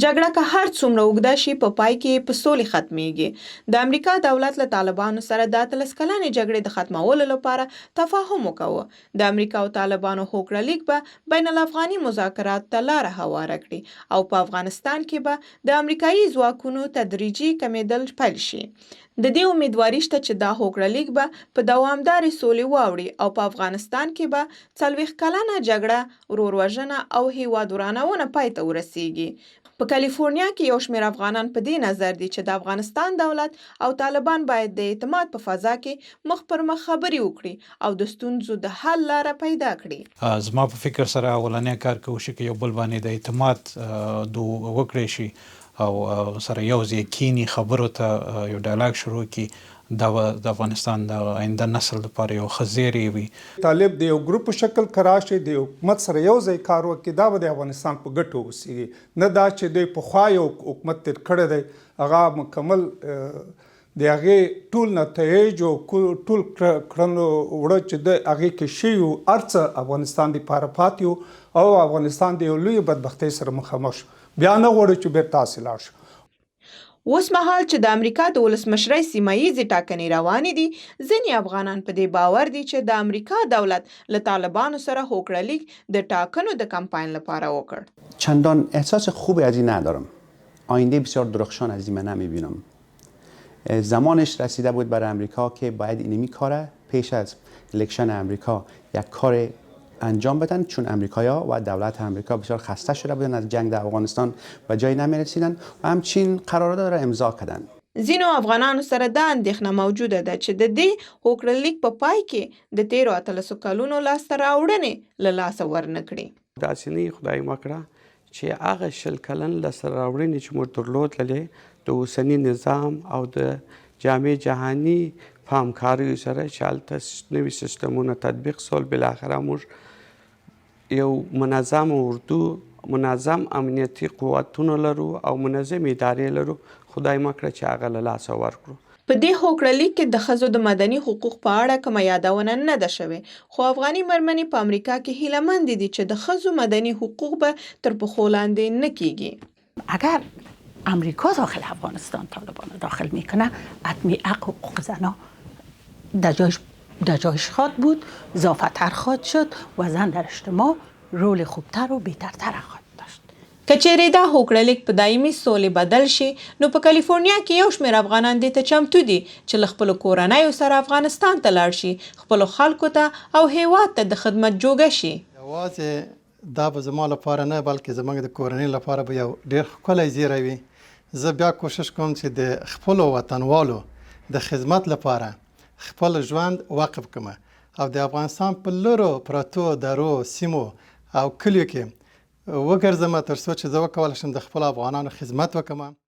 جګړه که هر څومره اوږده شي په پای کې په سولې ختمیږي. د امریکا دولت له طالبانو سره د 13 کلنې جګړې د ختمولو لپاره تفاهم وکاوه. د امریکا او طالبانو هوکړه لیک به بین الافغاني مذاکرات ته لاره هواره کړي او په افغانستان کې به د امریکایي ځواکونو تدریجي کمېدل پیل شي. د دې امیدواري شته چې دا هوکړه لیک به په دوامدارې سولې واوړي او په افغانستان کې به 40 کلنه جګړه، ورور او هیواد ورانونه پای ته ورسیږي. په کلفورنیا کې یو شمېر افغانان په دې نظر دي چې د افغانستان دولت او طالبان باید د اعتماد په فضا کې مخ پر مخ خبرې وکړي او د ستونزو د حل لاره پیدا کړي. زما په فکر سره اولنی کار کوي چې یو بل باندې د اعتماد وکړي شي او سره یو ځای کینی خبرو ته یو ډایلاګ شروع کړي. دا د افغانستان د آینده نسل لپاره یو خزیری وي. طالب د یو ګروپ په شکل کراشي د حکومت سره یو ځای کار وکړي، دا به د افغانستان په ګټو وسیږي، نه دا چې دوی پخوا یو حکومت تیر کړی دی هغه مکمل د هغې ټول نتایج او ټول کړنو وړه چې د هغې کې شوي وو هر څه افغانستان دپاره پاتې وو او افغانستان د یو لویې بدبختۍ سره مخامخ شو. بیا نه غواړو چې بیرته حاصل لاړ شو. اوس مهال چې د امریکا د ولسمشرۍ سیمهییزې ټاکنې روانې دي، ځینې افغانان په دې باور دي چې د امریکا دولت له طالبانو سره هوکړه لیک د ټاکنو د کمپاین لپاره وکړ. چندان احساس خوبی از این ندارم. آینده بسیار درخشان از این من نمیبینم. زمانش رسیده بود برای امریکا که باید اینمی کاره پیش از الکشن امریکا یک کار انجام بدن، چون امریکایی‌ها و دولت امریکا بسیار خسته شده بودن از جنگ در افغانستان و جایی نمی‌رسیدن و همچین قرارداد را امضا کردن. ځینو افغانانو سره دا اندېښنه موجوده ده چې د دې هوکړه لیک په پای کې د تیرو 13 کلونو لاسته راوړنې له لاسه ورنکړي. داسې نه خدای مکړه چې هغه 20 کلن لاسته راوړنې چې موږ درلودلې د اوسني نظام او د جامع جهاني په همکاریو سره چې هلته نوي سیستمونه تطبیق سول، بالاخره موږ یو منظم اردو، منظم امنیتي قوتونه لرو او منظم ادارې لرو. خدای مکړه چې هغه له لاسه ورکړو. په دې هوکړه لیک کې د ښځو د مدني حقوق په اړه کومه یادونه نه ده شوې، خو افغاني مېرمنې په امریکا کې هیله‌مندې دي چې د ښځو مدني حقوق به تر پښو لاندې نه کیږي. اگر امریکا داخل افغانستان طالبان داخل میکنه، حتمی حقوق زنها در جایش خواهد بود، اضافتر خواهد شد و زن در اجتماع رول خوبتر و بهترتر خواهد داشت. که چیرې دا هوکړه لیک په دایمي سولې بدل شي، نو په کلیفورنیا کې یو شمېر افغانان دې ته چمتو دي چې له خپلو کورنیو سره افغانستان ته لاړ شي، خپلو خلکو ته او هیواد ته د خدمت جوګه شي. یوازې دا به زما لپاره نه بلکې زموږ د کورنۍ لپاره به یو ډېر ښکلی زیری وي. زه بیا کوشش کوم چې د خپلو وطنوالو د خدمت لپاره خپل ژوند وقف کړم او د افغانستان په لرو پرتو درو سیمو او کلیو کې وګرځم تر څو چې زه وکولی شم د خپلو افغانانو خدمت وکړم.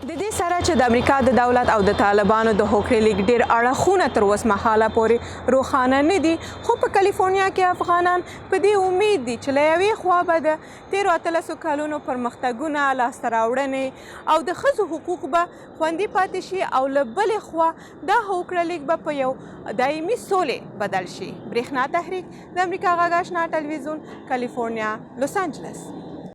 د دې سره چې د امریکا د دولت او د طالبانو د هوکړې لیک ډېر اړخونه تر اوسه مهاله پورې روښانه نه دي، خو په کلیفورنیا کې افغانان په دې امید دي چې له یوې خوا به د تیرو 13 کلونو پرمختګونه، لاسته راوړنې او د ښځو حقوق به خوندي پاتې شي او له بلې خوا دا هوکړه لیک به په یو دایمي سولې بدل شي. برېښنا تحریک، د امریکا غږ آشنا ټلویزیون، کلیفورنیا، لوس انجلس.